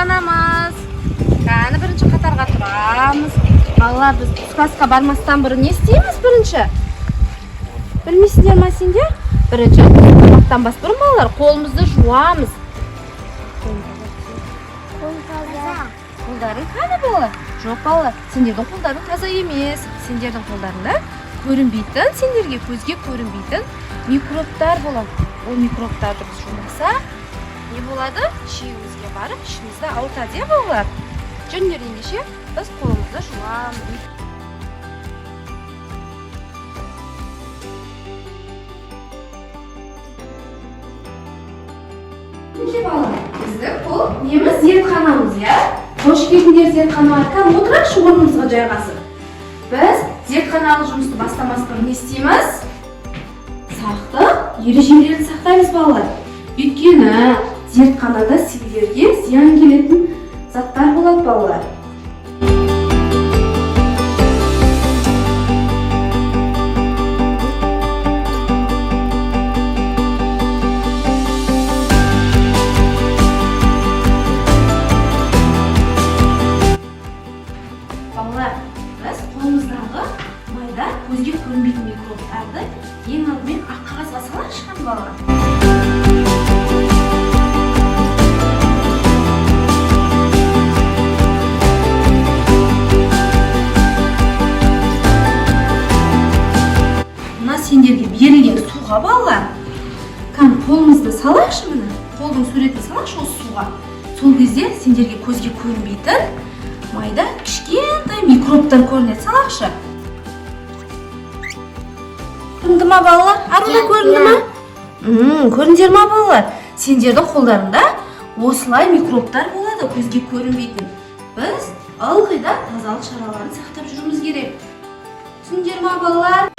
баштанамыз. Qani birinchi qatorga turamiz. Ballar biz klassga barmasdan burun ne isteymiz birinchi? Bilmaysizlarmi senga? Birinchi tomoqdan bas burun ballar qo'limizni juvamiz. Qo'llaring qani bo'lar? Yo'q ballar, senlarning qo'llaring toza emas. Senlarning qo'llaringda ko'rinmaydi, senlarga ko'zga ko'rinmaydi mikroblar bo'ladi. O mikroblarni biz jumasa, ne bo'ladi? Ishimizga borib, ishimizda avtadi bo'ladi. Juniringishi biz qo'limizni juvamiz. Nega bola? Bizda bu nemiz ziyatxonamiz ya. Xo'sh keldinglar ziyatxonaga, o'tirib shu o'rnimizga joylashib. Biz ziyatxonani жұмысты бастамас burun ne isteymiz? Saqlıq, ережелерді saqlaymiz bolalar. Өйткені зертханада сіздерге зиян келетін заттар болады bolalar. Bolalar, biz қолымыздағы майда көзге көрінбейтін микробтарды ең алдымен ақ қағазға салайықшы bolalar. Сендерге берілген суға балалар. Қолымызды салайықшы міне. Қолдың суретін салайықшы осы суға. Сол кезде сендерге көзге көрінбейтін майда кішкентай микробтар көрінеді. Салайықшы. Көрінді ма балалар? Аруда көрінді ма? Көріндер ма балалар? Сендердің қолдарында осылай микробтар болады, көзге көрінбейтін. Біз ылғи да тазалық шараларын сақтап жүруіміз керек. Түсіндер ма балалар?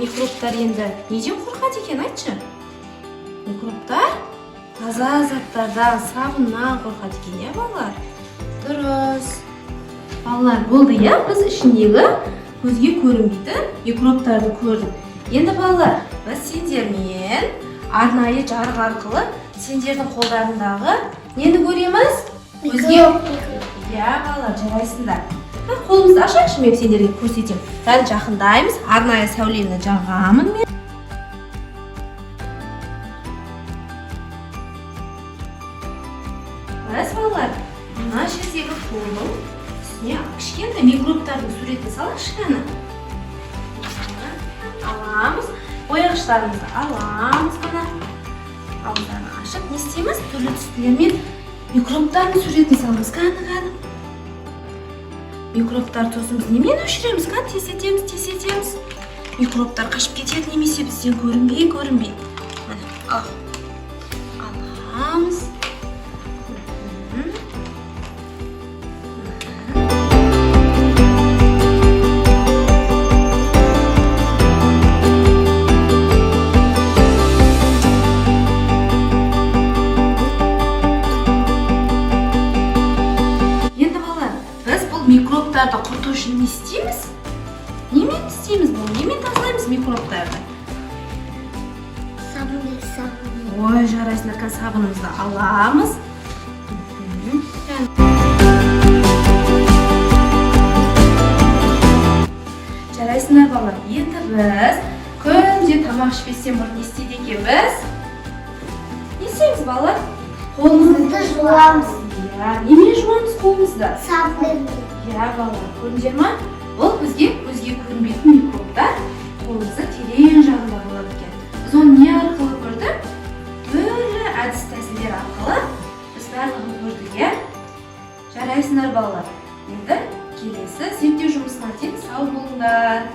Микробтар енді неден қорқады екен, айтшы? Микробтар таза заттардан, сабыннан қорқады екен, я балалар? Дұрыс. Балалар, болды я, біз ішіндегі көзге көрінбейтін микробтарды көрдік. Енді балалар, біз сендермен арнайы жарық арқылы сендердің қолдарындағы нені көреміз? Көзге? Я, балалар, жарайсыңдар. Қолымызды ашайықшы, мен сендерге көрсетем. Дәл жақындаймыз, арнайы сәулені жағамын мен. Біз балалар, мына жердегі қолдың үстіне кішкентай микробтардың суретін салайықшы қана. Аламыз, бояғыштарымызды аламыз қана. Ауыздарын ашып, не істейміз? Түрлі түстілермен микробтардың суретін саламыз қана. Микробтар тосымыз немен өшіреміз? Тез-тез. Микробтар қашып кетеді немесе бізден көрінбей. Аламыз. Микробтарды құрту үшін не істейміз? Немен істейміз бұл? Немен тазалаймыз микробтарды? Сабын. Ой, жарайсыңдар, сабынымызды аламыз. Жарайсыңдар балалар. Енді біз күнде тамақ ішпестен бұрын не істейді екенбіз? Не істейміз балалар? Қолымызды жуамыз. Немен жуамыз қолымызды? Сабын. Я, балалар, көрдіңдер ма? Ол көзге көрінбейтін микробтар қолымызды терең жағында болады екен. Біз оны не арқылы көрдік? Түрлі әдіс тәсілдер арқылы біз барлығын көрдік, я? Жарайсыңдар балалар. Енді келесі зерттеу жұмысына дейін сау болыңдар.